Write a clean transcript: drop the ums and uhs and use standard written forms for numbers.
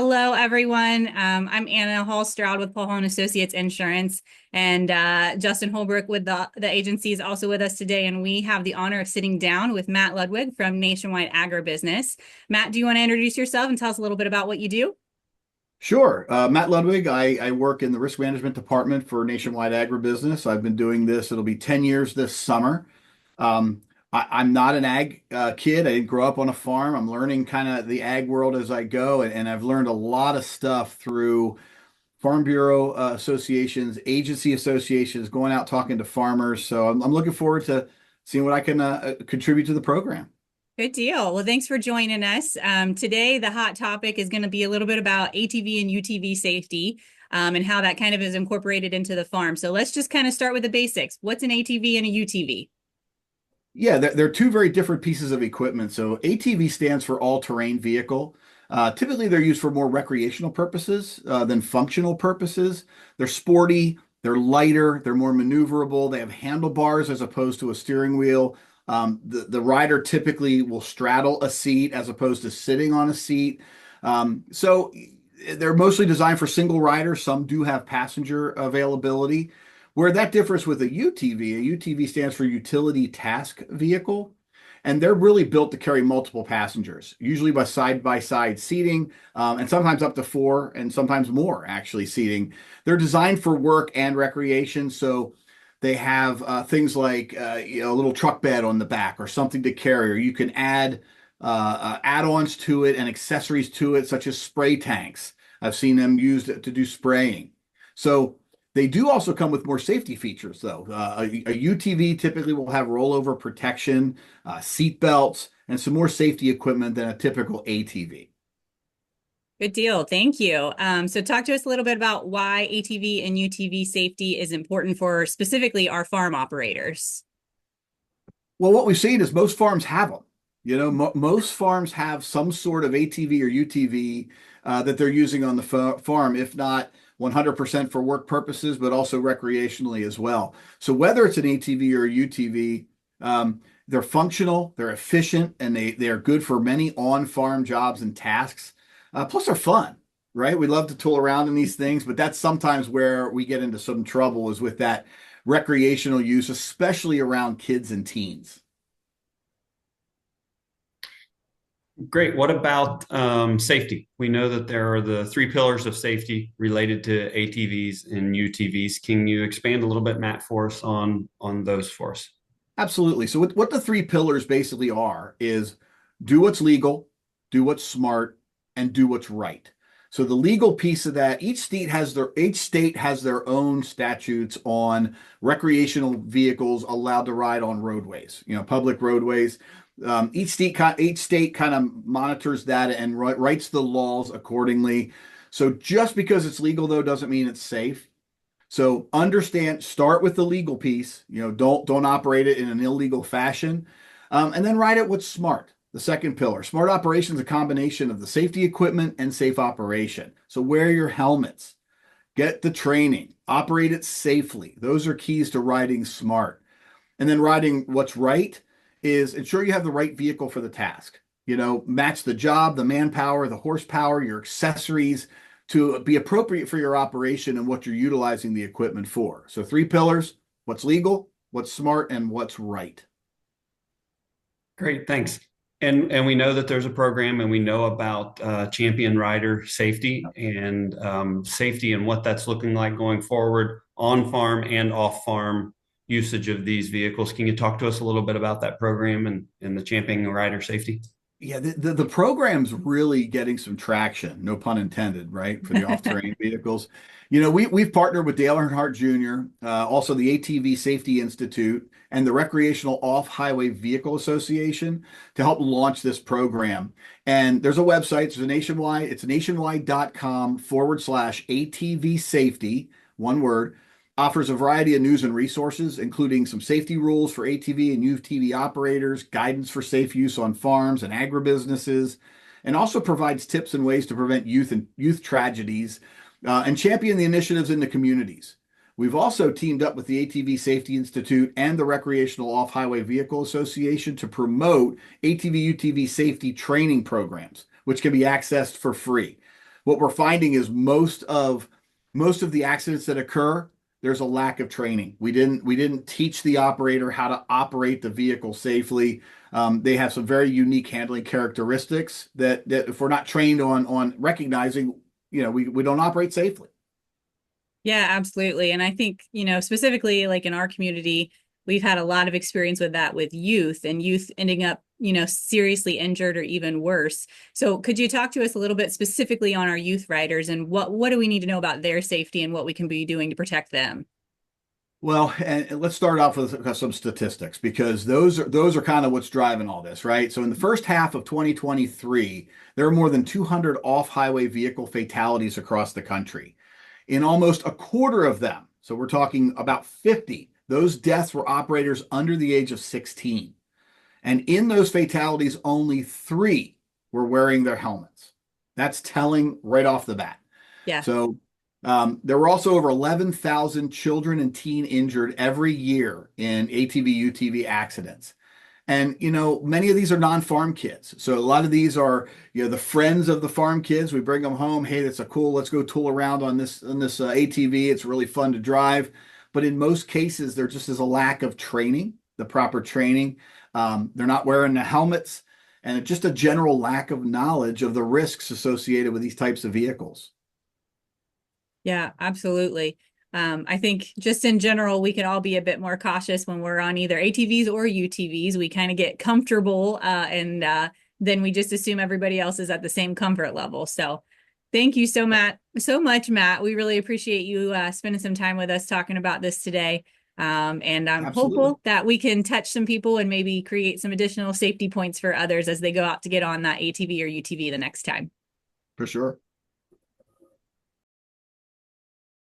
Hello, everyone. I'm Anna Hall Stroud with Paul Hall and Associates Insurance, and Justin Holbrook with the agency is also with us today. And we have the honor of sitting down with Matt Ludwig from Nationwide Agribusiness. Matt, do you want to introduce yourself and tell us a little bit about what you do? Sure. Matt Ludwig. I work in the risk management department for Nationwide Agribusiness. I've been doing this. It'll be 10 years this summer. I'm not an ag kid. I didn't grow up on a farm. I'm learning kind of the ag world as I go, and I've learned a lot of stuff through Farm Bureau associations, agency associations, going out talking to farmers. So I'm looking forward to seeing what I can contribute to the program. Good deal. Well, thanks for joining us. Today, the hot topic is going to be a little bit about ATV and UTV safety, and how that kind of is incorporated into the farm. So let's just kind of start with the basics. What's an ATV and a UTV? Yeah, they're two very different pieces of equipment. So ATV stands for all-terrain vehicle. Typically, they're used for more recreational purposes than functional purposes. They're sporty, they're lighter, they're more maneuverable. They have handlebars as opposed to a steering wheel. The rider typically will straddle a seat as opposed to sitting on a seat. So they're mostly designed for single riders. Some do have passenger availability. Where that differs with a UTV stands for utility task vehicle, and they're really built to carry multiple passengers, usually by side seating, and sometimes up to four and sometimes more actually seating. They're designed for work and recreation, so they have things like a little truck bed on the back or something to carry, or you can add add-ons to it and accessories to it, such as spray tanks. I've seen them used to do spraying. So they do also come with more safety features, though. A UTV typically will have rollover protection, seat belts, and some more safety equipment than a typical ATV. Good deal. Thank you. So talk to us a little bit about why ATV and UTV safety is important for specifically our farm operators. Well, what we've seen is most farms have them. Most farms have some sort of ATV or UTV that they're using on the farm, if not 100% for work purposes, but also recreationally as well. So whether it's an ATV or a UTV, they're functional, they're efficient, and they are good for many on-farm jobs and tasks. Plus, they're fun, right? We love to tool around in these things, but that's sometimes where we get into some trouble is with that recreational use, especially around kids and teens. Great. What about safety? We know that there are the three pillars of safety related to ATVs and UTVs. Can you expand a little bit, Matt, for us on those for us? Absolutely. So what the three pillars basically are is do what's legal, do what's smart, and do what's right. So the legal piece of that, each state has their own statutes on recreational vehicles allowed to ride on roadways, public roadways. Each state kind of monitors that and writes the laws accordingly. So just because it's legal though doesn't mean it's safe. So start with the legal piece. Don't operate it in an illegal fashion, and then ride it what's smart. The second pillar, smart operation is a combination of the safety equipment and safe operation. So wear your helmets, get the training, operate it safely. Those are keys to riding smart. And then riding what's right is ensure you have the right vehicle for the task. Match the job, the manpower, the horsepower, your accessories to be appropriate for your operation and what you're utilizing the equipment for. So three pillars, what's legal, what's smart, and what's right. Great, thanks. And we know that there's a program, and we know about champion rider safety and safety and what that's looking like going forward on farm and off farm usage of these vehicles. Can you talk to us a little bit about that program and the champion rider safety? Yeah, the program's really getting some traction, no pun intended, right, for the off-terrain vehicles. We've partnered with Dale Earnhardt Jr., also the ATV Safety Institute, and the Recreational Off-Highway Vehicle Association to help launch this program. And there's a website, it's nationwide.com/ATV safety, one word, offers a variety of news and resources, including some safety rules for ATV and UTV operators, guidance for safe use on farms and agribusinesses, and also provides tips and ways to prevent youth tragedies and champion the initiatives in the communities. We've also teamed up with the ATV Safety Institute and the Recreational Off-Highway Vehicle Association to promote ATV UTV safety training programs, which can be accessed for free. what we're finding is most of the accidents that occur, there's a lack of training. We didn't teach the operator how to operate the vehicle safely. They have some very unique handling characteristics that if we're not trained on recognizing, we don't operate safely. Yeah, absolutely. And I think, specifically like in our community, we've had a lot of experience with that with youth and youth ending up, seriously injured or even worse. So could you talk to us a little bit specifically on our youth riders and what do we need to know about their safety and what we can be doing to protect them? Well, and let's start off with some statistics because those are kind of what's driving all this, right? So in the first half of 2023, there are more than 200 off-highway vehicle fatalities across the country. In almost a quarter of them, so we're talking about 50, those deaths were operators under the age of 16. And in those fatalities, only 3 were wearing their helmets. That's telling right off the bat. Yeah. So there were also over 11,000 children and teen injured every year in ATV, UTV accidents. And, many of these are non-farm kids. So a lot of these are, the friends of the farm kids. We bring them home. Hey, that's let's go tool around on this ATV. It's really fun to drive. But in most cases, there just is a lack of training, the proper training. They're not wearing the helmets and just a general lack of knowledge of the risks associated with these types of vehicles. Yeah, absolutely. I think just in general, we can all be a bit more cautious when we're on either ATVs or UTVs. We kind of get comfortable and then we just assume everybody else is at the same comfort level. So thank you so much, Matt. We really appreciate you spending some time with us talking about this today. And I'm Absolutely. hopeful that we can touch some people and maybe create some additional safety points for others as they go out to get on that ATV or UTV the next time. For sure.